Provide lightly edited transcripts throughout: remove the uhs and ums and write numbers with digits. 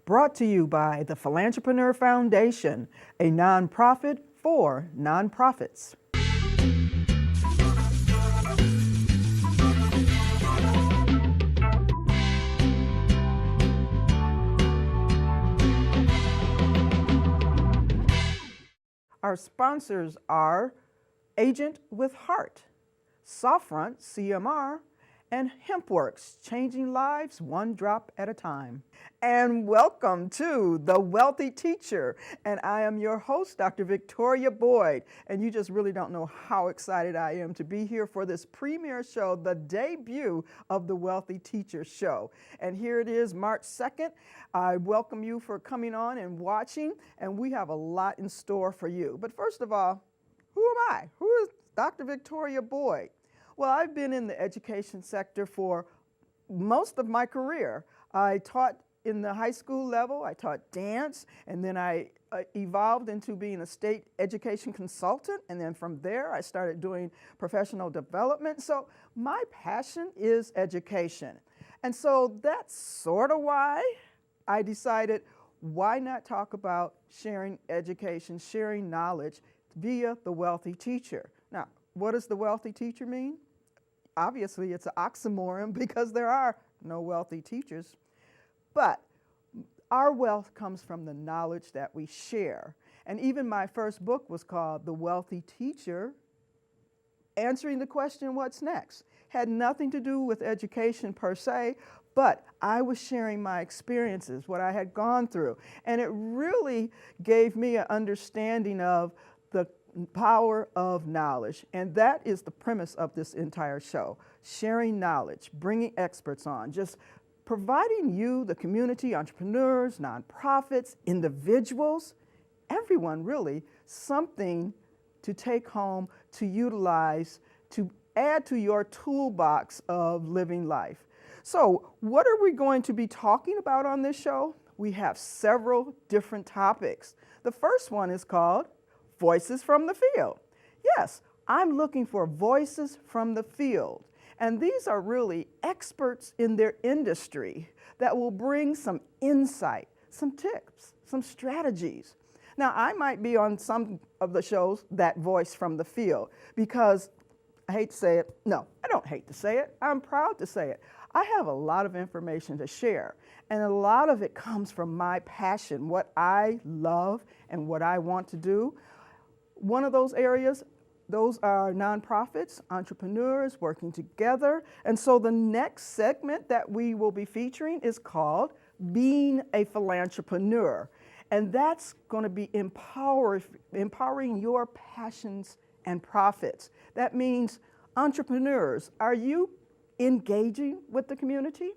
Brought to you by the Philanthropreneur Foundation, a nonprofit for nonprofits. Our sponsors are Agent with Heart, Softfront CMR, and HempWorks, changing lives one drop at a time. And welcome to The Wealthy Teacher. And I am your host, Dr. Victoria Boyd. And you just really don't know how excited I am to be here for this premiere show, the debut of The Wealthy Teacher Show. And here it is, March 2nd. I welcome you for coming on and watching, and we have a lot in store for you. But first of all, who am I? Who is Dr. Victoria Boyd? Well, I've been in the education sector for most of my career. I taught in the high school level, I taught dance, and then I evolved into being a state education consultant, and then from there I started doing professional development. So my passion is education. And so that's sort of why I decided, why not talk about sharing education, sharing knowledge via The Wealthy Teacher. Now, what does the wealthy teacher mean? Obviously, it's an oxymoron because there are no wealthy teachers. But our wealth comes from the knowledge that we share. And even my first book was called The Wealthy Teacher, answering the question, what's next? Had nothing to do with education per se, but I was sharing my experiences, what I had gone through. And it really gave me an understanding of the power of knowledge. And that is the premise of this entire show. Sharing knowledge, bringing experts on, just providing you, the community, entrepreneurs, nonprofits, individuals, everyone really, something to take home, to utilize, to add to your toolbox of living life. So what are we going to be talking about on this show? We have several different topics. The first one is called Voices from the Field. Yes, I'm looking for voices from the field. And these are really experts in their industry that will bring some insight, some tips, some strategies. Now, I might be on some of the shows that voice from the field because I hate to say it. No, I don't hate to say it. I'm proud to say it. I have a lot of information to share, and a lot of it comes from my passion, what I love and what I want to do. One of those areas, those are nonprofits, entrepreneurs working together. And so the next segment that we will be featuring is called Being a Philanthropreneur. And that's going to be empowering your passions and profits. That means entrepreneurs, are you engaging with the community?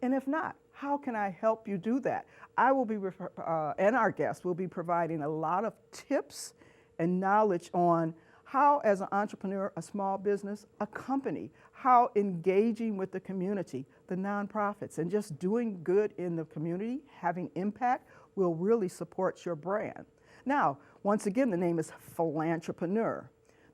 And if not, how can I help you do that? I will be, and our guests will be providing a lot of tips and knowledge on how, as an entrepreneur, a small business, a company, how engaging with the community, the nonprofits, and just doing good in the community, having impact, will really support your brand. Now, once again, the name is Philanthropreneur.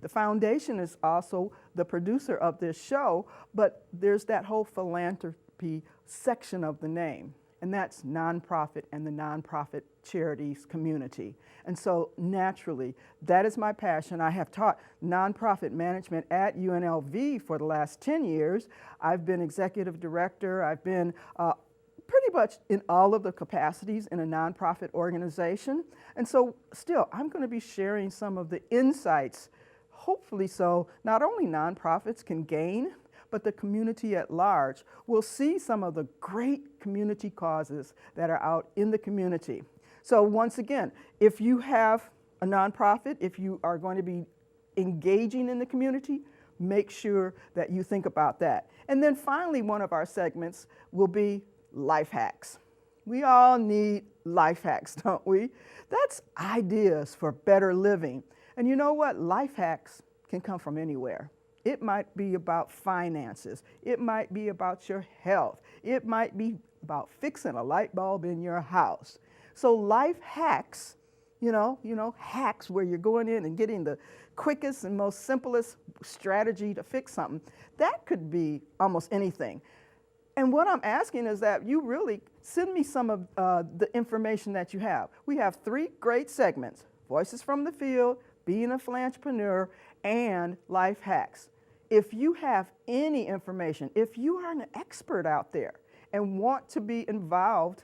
The foundation is also the producer of this show, but there's that whole philanthropy section of the name, and that's nonprofit and the nonprofit charities community. And so naturally, that is my passion. I have taught nonprofit management at UNLV for the last 10 years. I've been executive director. I've been pretty much in all of the capacities in a nonprofit organization. And so still, I'm going to be sharing some of the insights, hopefully so not only nonprofits can gain, but the community at large will see some of the great community causes that are out in the community. So once again, if you have a nonprofit, if you are going to be engaging in the community, make sure that you think about that. And then finally, one of our segments will be life hacks. We all need life hacks, don't we? That's ideas for better living. And you know what? Life hacks can come from anywhere. It might be about finances. It might be about your health. It might be about fixing a light bulb in your house. So life hacks, hacks where you're going in and getting the quickest and most simplest strategy to fix something, that could be almost anything. And what I'm asking is that you really send me some of the information that you have. We have 3 great segments: Voices from the Field, Being a Philanthropreneur, and Life Hacks. If you have any information, if you are an expert out there and want to be involved,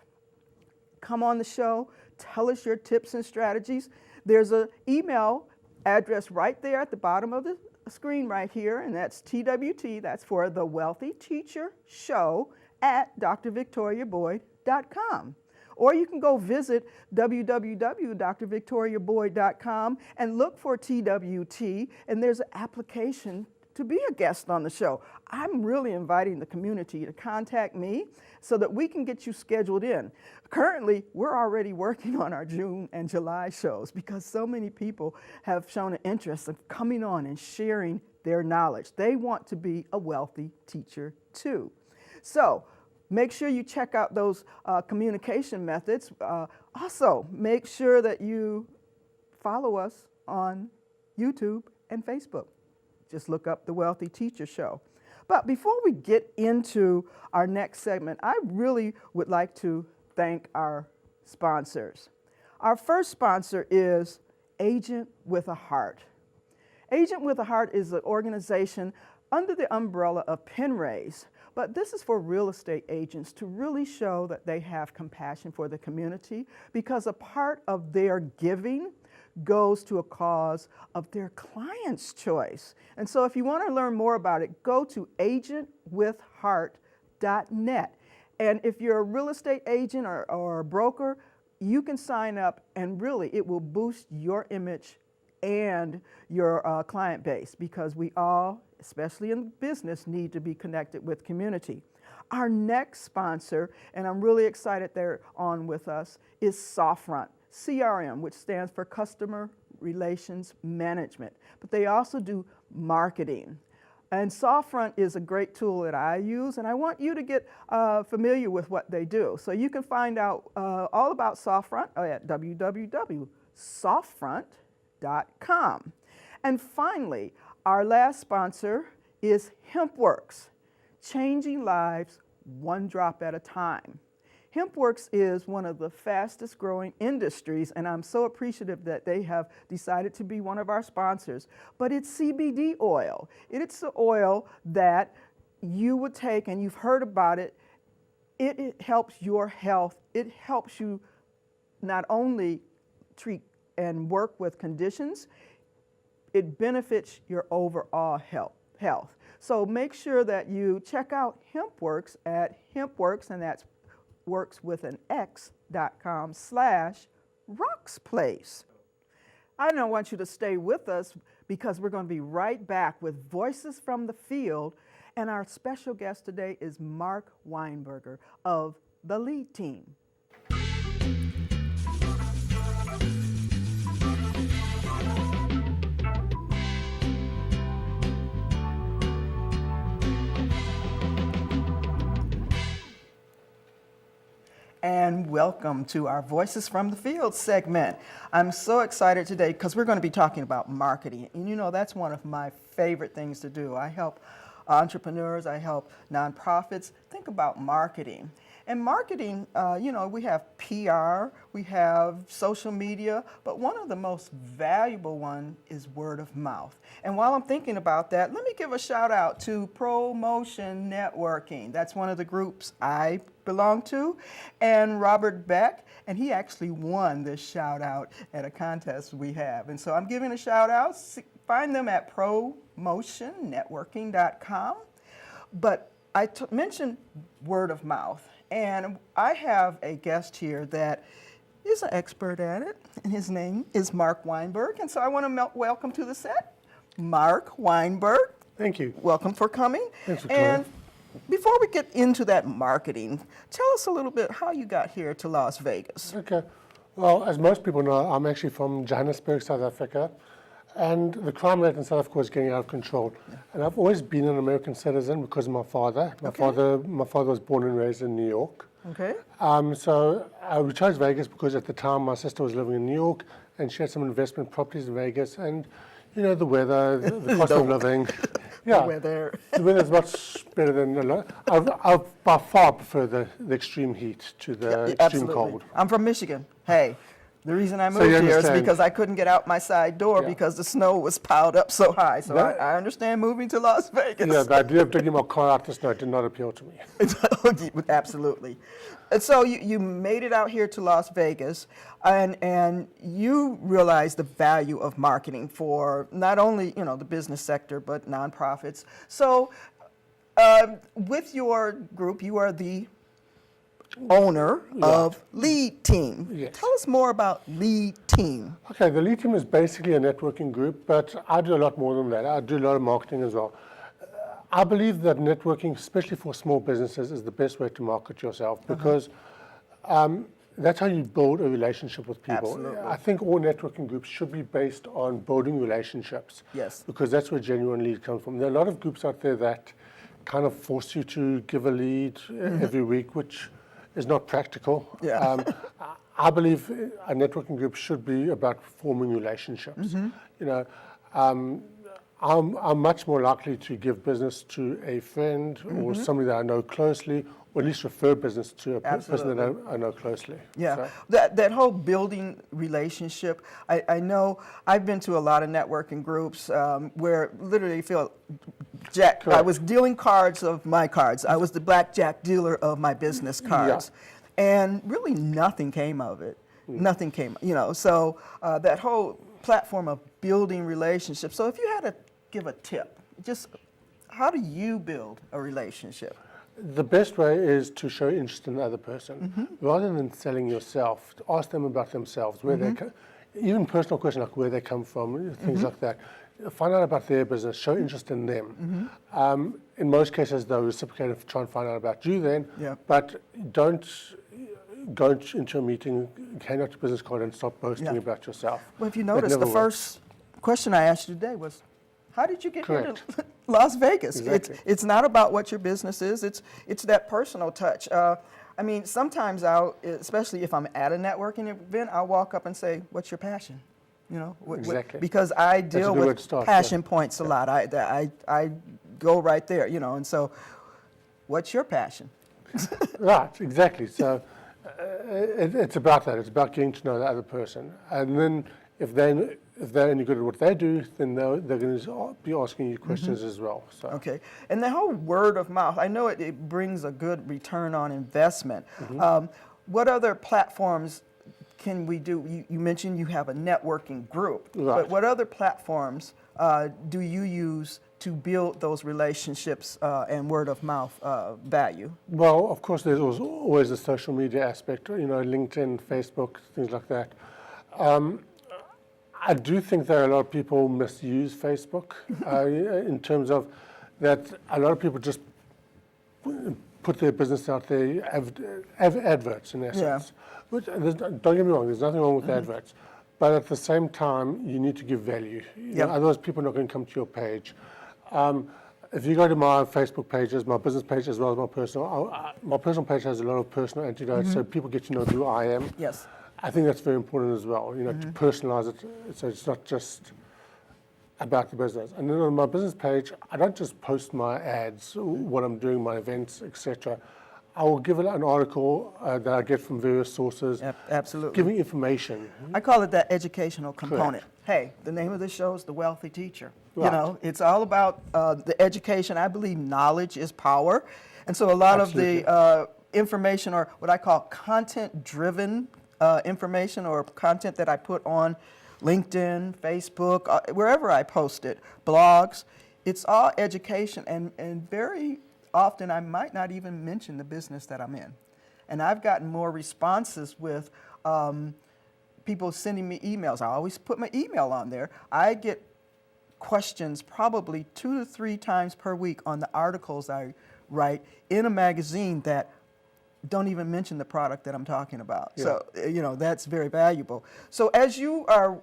come on the show, tell us your tips and strategies. There's an email address right there at the bottom of the screen right here, and that's TWT, that's for the Wealthy Teacher Show at drvictoriaboyd.com. Or you can go visit www.drvictoriaboyd.com and look for TWT, and there's an application to be a guest on the show. I'm really inviting the community to contact me so that we can get you scheduled in. Currently, we're already working on our June and July shows because so many people have shown an interest in coming on and sharing their knowledge. They want to be a wealthy teacher too. So make sure you check out those communication methods. Also, make sure that you follow us on YouTube and Facebook. Just look up The Wealthy Teacher Show. But before we get into our next segment, I really would like to thank our sponsors. Our first sponsor is Agent with a Heart. Agent with a Heart is an organization under the umbrella of Penraise, but this is for real estate agents to really show that they have compassion for the community, because a part of their giving goes to a cause of their client's choice. And so if you want to learn more about it, go to agentwithheart.net. And if you're a real estate agent or a broker, you can sign up, and really it will boost your image and your client base, because we all, especially in business, need to be connected with community. Our next sponsor, and I'm really excited they're on with us, is SoftFront. CRM, which stands for Customer Relations Management, but they also do marketing. And SoftFront is a great tool that I use, and I want you to get familiar with what they do. So you can find out all about SoftFront at www.softfront.com. And finally, our last sponsor is HempWorks, changing lives one drop at a time. HempWorks is one of the fastest growing industries, and I'm so appreciative that they have decided to be one of our sponsors. But it's CBD oil. It's the oil that you would take, and you've heard about it. It helps your health. It helps you not only treat and work with conditions, it benefits your overall health. So make sure that you check out HempWorks at HempWorks, and that's workswithan x.com/roxplace. I don't want you to stay with us, because we're going to be right back with Voices from the Field, and our special guest today is Mark Weinberger of the Lead Team. And welcome to our Voices from the Field segment. I'm so excited today because we're going to be talking about marketing. And you know, that's one of my favorite things to do. I help entrepreneurs, I help nonprofits think about marketing. And marketing, we have PR, we have social media, but one of the most valuable one is word of mouth. And while I'm thinking about that, let me give a shout out to Promotion Networking. That's one of the groups I belong to, and Robert Beck, and he actually won this shout out at a contest we have. And so I'm giving a shout out. Find them at promotionnetworking.com. But I mentioned word of mouth. And I have a guest here that is an expert at it, and his name is Mark Weinberg. And so I want to welcome to the set, Mark Weinberg. Thank you. Welcome for coming. Thanks for coming. And before we get into that marketing, tell us a little bit how you got here to Las Vegas. Okay. Well, as most people know, I'm actually from Johannesburg, South Africa. And the crime rate in South Africa is getting out of control. Yeah. And I've always been an American citizen because of my father. My father was born and raised in New York. Okay. So we chose Vegas because at the time my sister was living in New York, and she had some investment properties in Vegas, and you know, the weather, the cost of living. Yeah. The weather. The weather's much better than a lot. I by far prefer the extreme heat to the extreme Absolutely. cold. I'm from Michigan. Hey, the reason I So moved you here is understand. because I couldn't get out my side door Yeah. because the snow was piled up so high. So That- I understand moving to Las Vegas. Yeah, the idea of digging my car out the snow did not appeal to me. Absolutely. And so you made it out here to Las Vegas, and you realized the value of marketing for not only the business sector but nonprofits. So with your group, you are the owner of Lead Team. Yes. Tell us more about Lead Team. Okay, the Lead Team is basically a networking group, but I do a lot more than that. I do a lot of marketing as well. I believe that networking, especially for small businesses, is the best way to market yourself because that's how you build a relationship with people. Absolutely. I think all networking groups should be based on building relationships. Yes. Because that's where genuine lead comes from. There are a lot of groups out there that kind of force you to give a lead every week, which is not practical. Yeah. I believe a networking group should be about forming relationships. I'm much more likely to give business to a friend or somebody that I know closely, or at least refer business to a person that I know closely. Yeah, So, that whole building relationship. I know I've been to a lot of networking groups where literally you feel, Jack, I Correct. was dealing cards of my cards. I was the blackjack dealer of my business cards. And really nothing came of it. Nothing came, so that whole platform of building relationships. So if you had to give a tip, just how do you build a relationship? the best way is to show interest in the other person. Rather than selling yourself, ask them about themselves, where they even personal questions like where they come from, things like that. Find out about their business, show interest in them. In most cases, they'll reciprocate and try and find out about you then, Yeah. but don't go into a meeting, hand out your business card and start boasting Yeah. about yourself. Well, if you That notice, the never works. first question I asked you today was, how did you get here Correct. to Las Vegas? Exactly. It's not about what your business is. It's that personal touch. I mean, sometimes especially if I'm at a networking event, I'll walk up and say, "What's your passion?" Exactly. Because I a deal good way with to start, passion yeah. points a lot. I go right there, and so, what's your passion? Right, exactly. So it's about that. It's about getting to know the other person. And then if they're any good at what they do, then they're going to be asking you questions as well. So Okay, and the whole word of mouth, I know it brings a good return on investment. What other platforms can we do? You mentioned you have a networking group, Right. but what other platforms do you use to build those relationships and word of mouth value? Well, of course, there's always the social media aspect, LinkedIn, Facebook, things like that. I do think that a lot of people misuse Facebook in terms of that a lot of people just put their business out there, have adverts in essence. Which, don't get me wrong, there's nothing wrong with adverts. But at the same time, you need to give value. Otherwise, people are not going to come to your page. If you go to my Facebook pages, my business page as well as my personal page has a lot of personal anecdotes, so people get to know who I am. Yes. I think that's very important as well, to personalize it so it's not just about the business. And then on my business page, I don't just post my ads, what I'm doing, my events, etc. I will give it an article that I get from various sources, Absolutely. giving information. I call it that educational component. Correct. Hey, the name of the show is The Wealthy Teacher. Right. It's all about the education. I believe knowledge is power. And so a lot of the information, or what I call content-driven information, or content that I put on LinkedIn, Facebook, wherever I post it, blogs, it's all education. And very often I might not even mention the business that I'm in. And I've gotten more responses with people sending me emails. I always put my email on there. I get questions probably 2 to 3 times per week on the articles I write in a magazine that don't even mention the product that I'm talking about. Yeah. So, that's very valuable. So as you are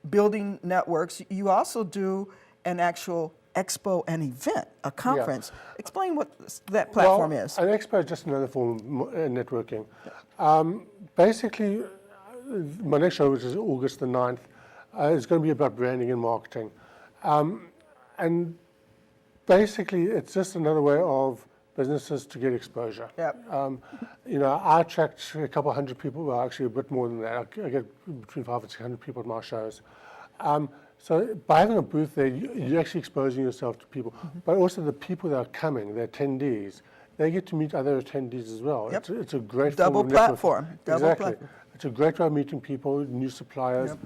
building networks, you also do an actual expo and event, a conference. Explain what that platform is. An expo is just another form of networking. Basically, my next show, which is August the 9th, is going to be about branding and marketing. And Basically, it's just another way of businesses to get exposure. Yep. I attract a couple hundred people, well, actually a bit more than that. I get between 500 and 600 people at my shows. So by having a booth there, you're actually exposing yourself to people, but also the people that are coming, the attendees, they get to meet other attendees as well. Yep. It's a great Double form of networking. platform. Double Exactly. platform. It's a great way of meeting people, new suppliers,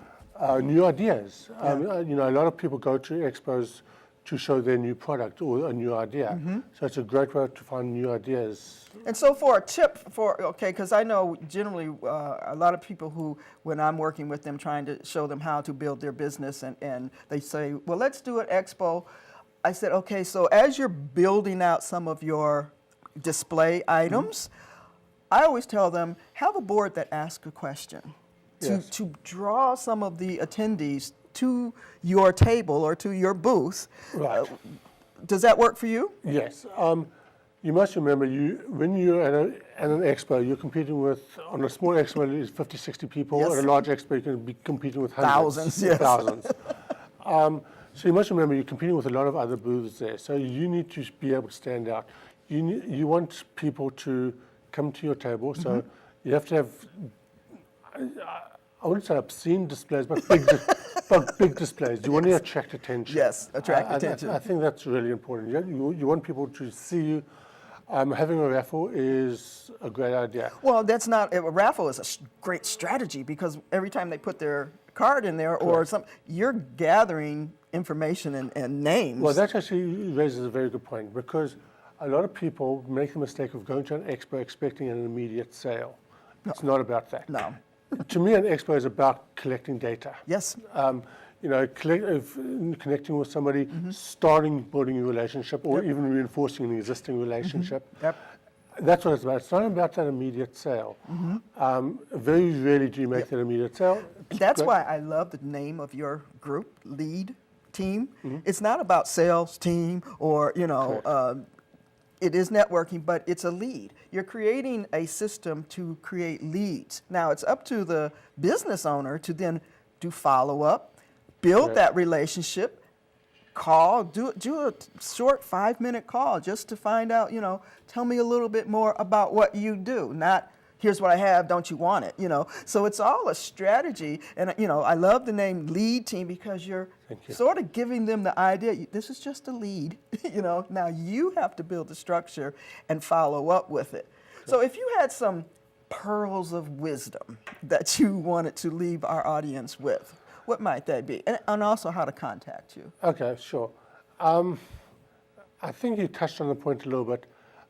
new ideas. A lot of people go to expos to show their new product or a new idea. So it's a great way to find new ideas. And so for a tip because I know generally a lot of people who, when I'm working with them trying to show them how to build their business and they say, well, let's do an expo. I said, okay, so as you're building out some of your display items, I always tell them, have a board that asks a question to draw some of the attendees to your table or to your booth. Right. Does that work for you? Yes. You must remember, when you're at an expo, you're competing with, on a small expo, it's 50, 60 people. Yes. At a large expo, you can be competing with hundreds. Thousands, yes. Thousands. So you must remember, you're competing with a lot of other booths there. So you need to be able to stand out. You want people to come to your table. So you have to have, I wouldn't say obscene displays, but big displays. You want to attract attention. Yes, attract attention. I think that's really important. You want people to see you. Having a raffle is a great idea. Well, that's not, a raffle is a great strategy because every time they put their card in there or something, you're gathering information and names. Well, that actually raises a very good point because a lot of people make the mistake of going to an expo expecting an immediate sale. It's not about that. No. To me, an expo is about collecting data. Yes. Connecting with somebody, starting building a relationship, or even reinforcing an existing relationship. Yep. That's what it's about. It's not about that immediate sale. Very rarely do you make that immediate sale. That's why I love the name of your group, Lead Team. It's not about sales team or, it is networking, but it's a lead. You're creating a system to create leads. Now, it's up to the business owner to then do follow-up, build that relationship, call, do a short 5-minute call just to find out, tell me a little bit more about what you do, not here's what I have, don't you want it, So it's all a strategy, and, I love the name Lead Team because you're sort of giving them the idea, this is just a lead, now you have to build the structure and follow up with it. So if you had some pearls of wisdom that you wanted to leave our audience with, what might that be? And also how to contact you. Okay, sure. I think you touched on the point a little bit.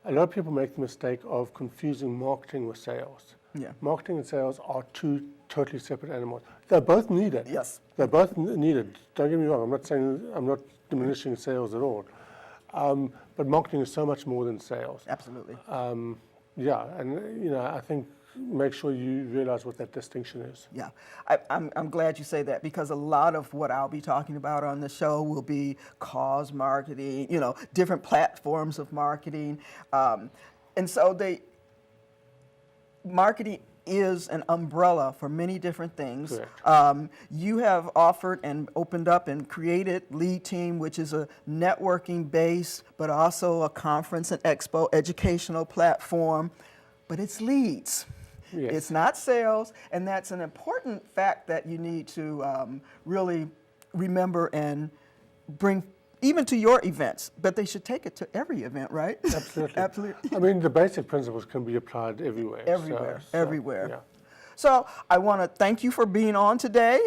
A lot of people make the mistake of confusing marketing with sales. Yeah. Marketing and sales are two totally separate animals. They're both needed. Yes. They're both needed. Don't get me wrong. I'm not diminishing sales at all. But marketing is so much more than sales. Absolutely. I think make sure you realize what that distinction is. Yeah, I'm glad you say that because a lot of what I'll be talking about on the show will be cause marketing, different platforms of marketing. And so marketing is an umbrella for many different things. You have offered and opened up and created Lead Team, which is a networking based, but also a conference and expo educational platform, but it's leads. Yes. It's not sales, and that's an important fact that you need to really remember and bring even to your events, but they should take it to every event, right? Absolutely. Absolutely. I mean, the basic principles can be applied everywhere. Everywhere. Yeah. So I want to thank you for being on today.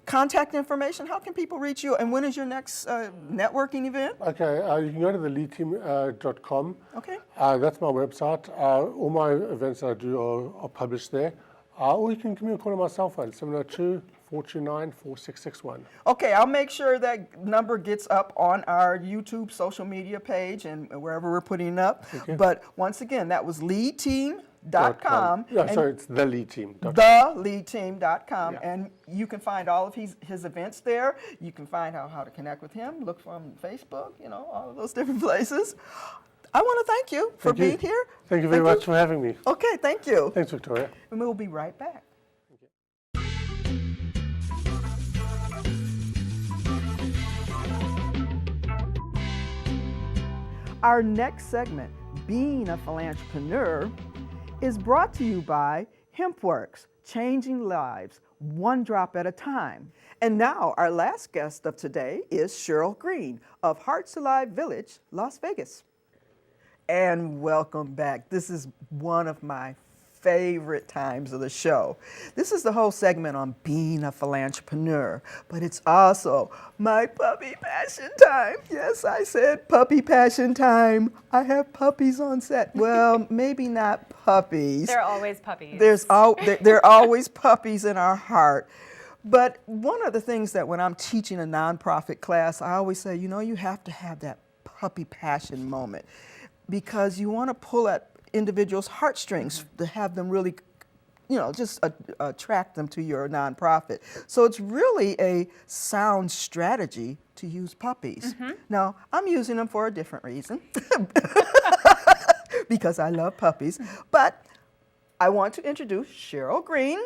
Contact information, how can people reach you, and when is your next networking event? Okay, you can go to theleadteam.com. Okay. That's my website. All my events that I do are published there. Or you can give me a call on my cell phone, 702-429-4661. Okay, I'll make sure that number gets up on our YouTube social media page and wherever we're putting it up. Okay. But once again, that was leadteam.com. It's theleadteam.com. Theleadteam.com. Yeah. And you can find all of his events there. You can find out how to connect with him. Look for him on Facebook, all of those different places. I want to thank you for being here. Thank you very much for having me. Okay, thank you. Thanks, Victoria. And we'll be right back. Our next segment, Being a Philanthropreneur, is brought to you by HempWorks, changing lives one drop at a time. And now our last guest of today is Cheryl Green of Hearts Alive Village, Las Vegas. And welcome back. This is one of my favorite times of the show. This is the whole segment on being a philanthropreneur, but it's also my puppy passion time. Yes, I said puppy passion time. I have puppies on set. Well, maybe not puppies. There are always puppies. There are always puppies in our heart. But one of the things that when I'm teaching a nonprofit class, I always say, you know, you have to have that puppy passion moment because you want to pull at individuals' heartstrings to have them really, you know, just attract them to your nonprofit. So it's really a sound strategy to use puppies. Now, I'm using them for a different reason because I love puppies. But I want to introduce Cheryl Green.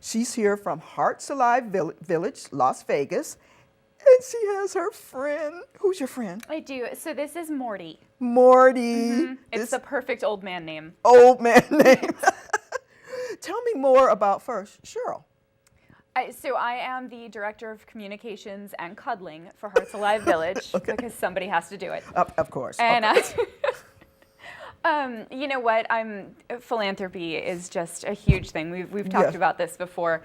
She's here from Hearts Alive Village, Las Vegas. And she has her friend. Who's your friend? I do. So this is Morty. Morty. It's the perfect old man name. Old man name. Tell me more about first, Cheryl. So I am the Director of Communications and Cuddling for Hearts Alive Village because somebody has to do it. Of course. And you know what? Philanthropy is just a huge thing. We've talked Yes. about this before.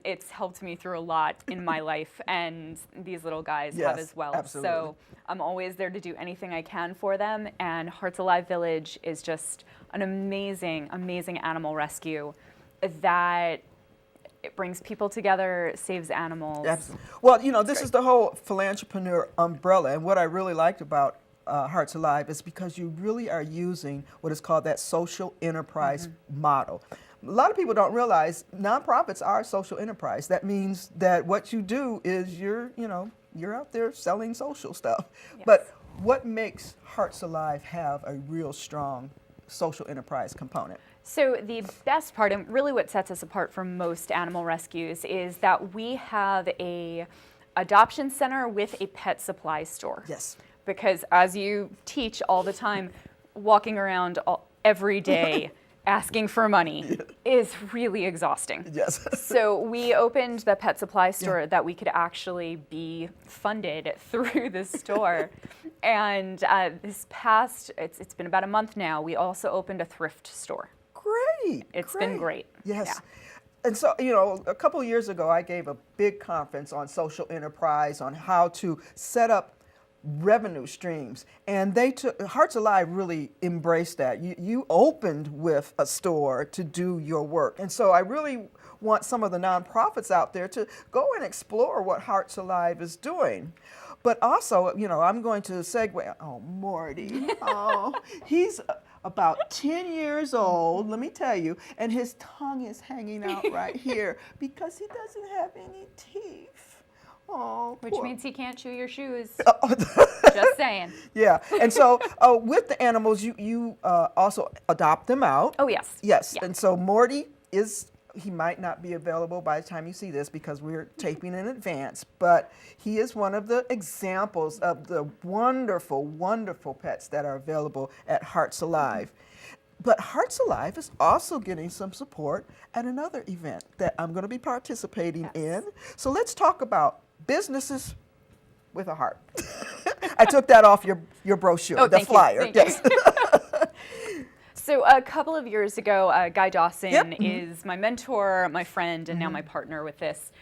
It's helped me through a lot in my life, and these little guys have Yes, as well. absolutely. So I'm always there to do anything I can for them. And Hearts Alive Village is just an amazing, amazing animal rescue that it brings people together, saves animals. Absolutely. Well, you know, this is the whole philanthropreneur umbrella, and what I really liked about Hearts Alive is because you really are using what is called that social enterprise model. A lot of people don't realize nonprofits are a social enterprise. That means that what you do is you're out there selling social stuff. Yes. But what makes Hearts Alive have a real strong social enterprise component? So the best part, and really what sets us apart from most animal rescues, is that we have a adoption center with a pet supply store. Yes. Because as you teach all the time, walking around every day asking for money is really exhausting. Yes. So we opened the pet supply store that we could actually be funded through the store. And it's been about a month now, we also opened a thrift store. Great. It's been great. Yes. Yeah. And so, you know, a couple of years ago, I gave a big conference on social enterprise, on how to set up revenue streams. And Hearts Alive really embraced that. You opened with a store to do your work. And so I really want some of the nonprofits out there to go and explore what Hearts Alive is doing. But also, you know, I'm going to segue. Oh, Morty. Oh, he's about 10 years old, let me tell you, and his tongue is hanging out right here because he doesn't have any teeth. Oh, Which poor- means he can't chew your shoes. Just saying. Yeah, and so with the animals, you also adopt them out. Oh, yes. Yes, Yeah. and so Morty he might not be available by the time you see this because we're taping in advance, but he is one of the examples of the wonderful, wonderful pets that are available at Hearts Alive. But Hearts Alive is also getting some support at another event that I'm going to be participating in. So let's talk about businesses with a heart. I took that off your brochure, Oh, the thank you, flyer. thank Yes. So a couple of years ago, Guy Dawson Yep. is my mentor, my friend, and now my partner with this.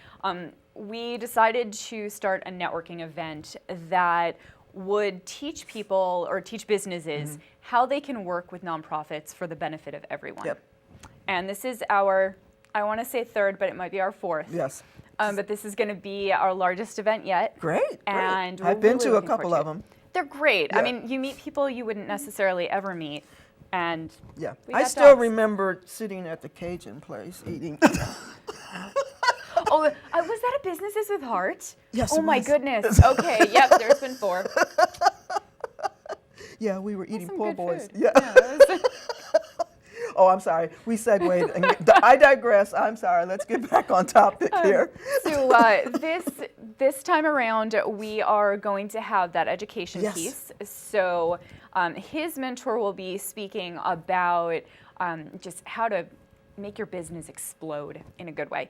We decided to start a networking event that would teach people or teach businesses how they can work with nonprofits for the benefit of everyone. Yep. And this is our, I want to say third, but it might be our fourth. Yes. But this is going to be our largest event yet. Great. And I've we're been really to a looking couple forward of to it. them. They're great. Yeah. I mean, you meet people you wouldn't necessarily ever meet. And Yeah. we I got still dogs. remember sitting at the Cajun place eating. Oh, was that a Businesses with Heart? Yes, Oh it my was. goodness. Okay, yep, there's been 4. Yeah, we were eating Some poor good boys. food. Yeah. that was- Oh, I'm sorry. We segued. I digress. I'm sorry. Let's get back on topic here. So this time around, we are going to have that education Yes. piece. So His mentor will be speaking about just how to make your business explode in a good way.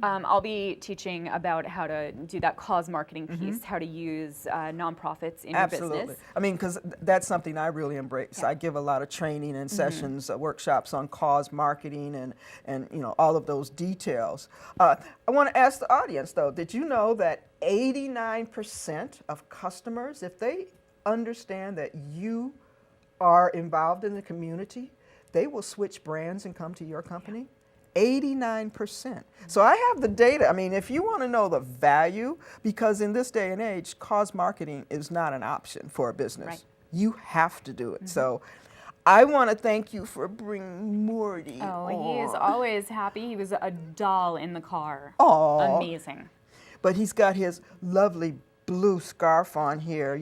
I'll be teaching about how to do that cause marketing piece, how to use nonprofits in your business. I mean, because that's something I really embrace. Yeah. I give a lot of training and sessions, workshops on cause marketing and all of those details. I want to ask the audience though, did you know that 89% of customers, if they understand that you are involved in the community, they will switch brands and come to your company? 89%. So I have the data. I mean, if you want to know the value, because in this day and age, cause marketing is not an option for a business. Right. You have to do it. So I want to thank you for bringing Morty Oh, he is on. always happy. He was a doll in the car. Aw. Amazing. But he's got his lovely blue scarf on here,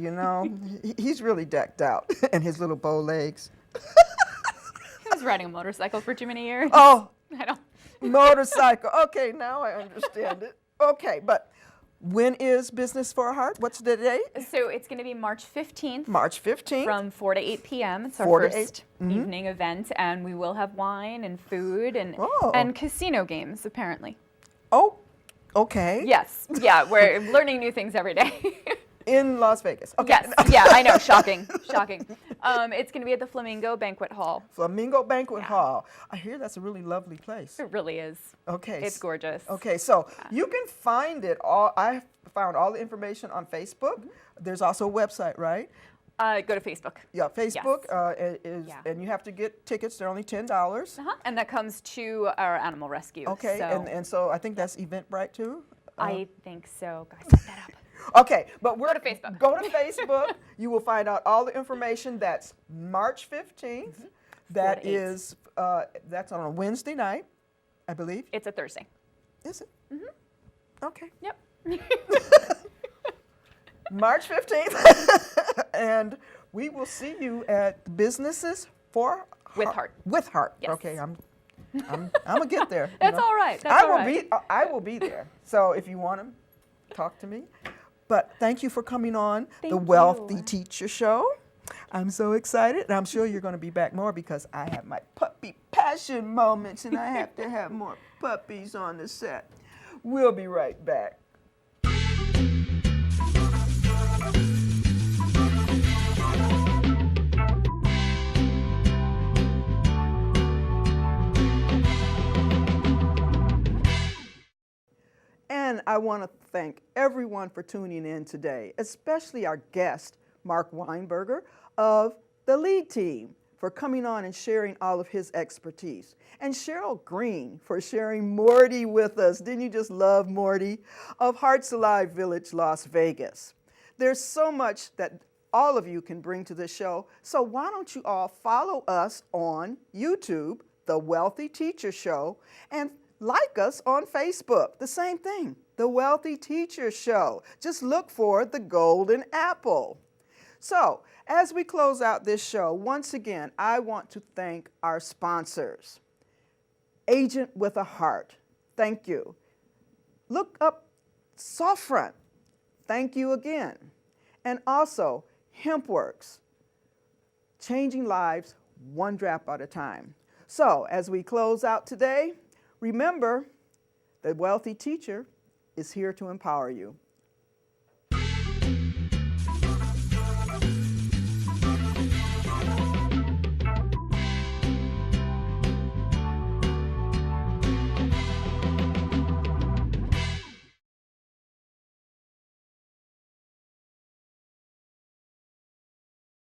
He's really decked out. And his little bow legs. He was riding a motorcycle for too many years. Oh, I don't. motorcycle. Okay, now I understand it. Okay, but when is Business for a Heart? What's the date? So it's going to be March 15th. March 15th. From 4 to 8 p.m. It's our 4 to first 8. evening event, and we will have wine and food and Oh. and casino games, apparently. Oh, okay. Yes, yeah, we're learning new things every day. In Las Vegas. Okay. Yes, yeah, I know, shocking, shocking. It's going to be at the Flamingo Banquet Hall. Flamingo Banquet Hall. I hear that's a really lovely place. It really is. Okay. It's gorgeous. Okay, so you can find it all. I found all the information on Facebook. There's also a website, right? Go to Facebook. Yeah, Facebook Yeah. and you have to get tickets. They're only $10. And that comes to our animal rescue. Okay, so and so I think that's Eventbrite too. I think so. Guys, look that up. Okay, but Go to Facebook. Go to Facebook. You will find out all the information. That's March 15th. That 4 to 8. is that's on a Wednesday night, I believe. It's a Thursday. Is it? Okay. Yep. March 15th. And we will see you at Businesses for With Heart. With Heart. Yes. Okay, I'm gonna get there. That's all right. That's all right. I will be there. So if you want to talk to me. But thank you for coming on the Thank Wealthy you. Teacher Show. I'm so excited, and I'm sure you're going to be back more because I have my puppy passion moments, and I have to have more puppies on the set. We'll be right back. And I want to thank everyone for tuning in today, especially our guest, Mark Weinberger of the Lead Team, for coming on and sharing all of his expertise. And Cheryl Green for sharing Morty with us. Didn't you just love Morty? Of Hearts Alive Village, Las Vegas. There's so much that all of you can bring to this show, so why don't you all follow us on YouTube, The Wealthy Teacher Show, and like us on Facebook, the same thing, The Wealthy Teacher Show. Just look for the golden apple. So, as we close out this show, once again, I want to thank our sponsors. Agent with a Heart, thank you. Look up Softfront, thank you again. And also, HempWorks, changing lives one drop at a time. So, as we close out today, remember, the Wealthy Teacher is here to empower you.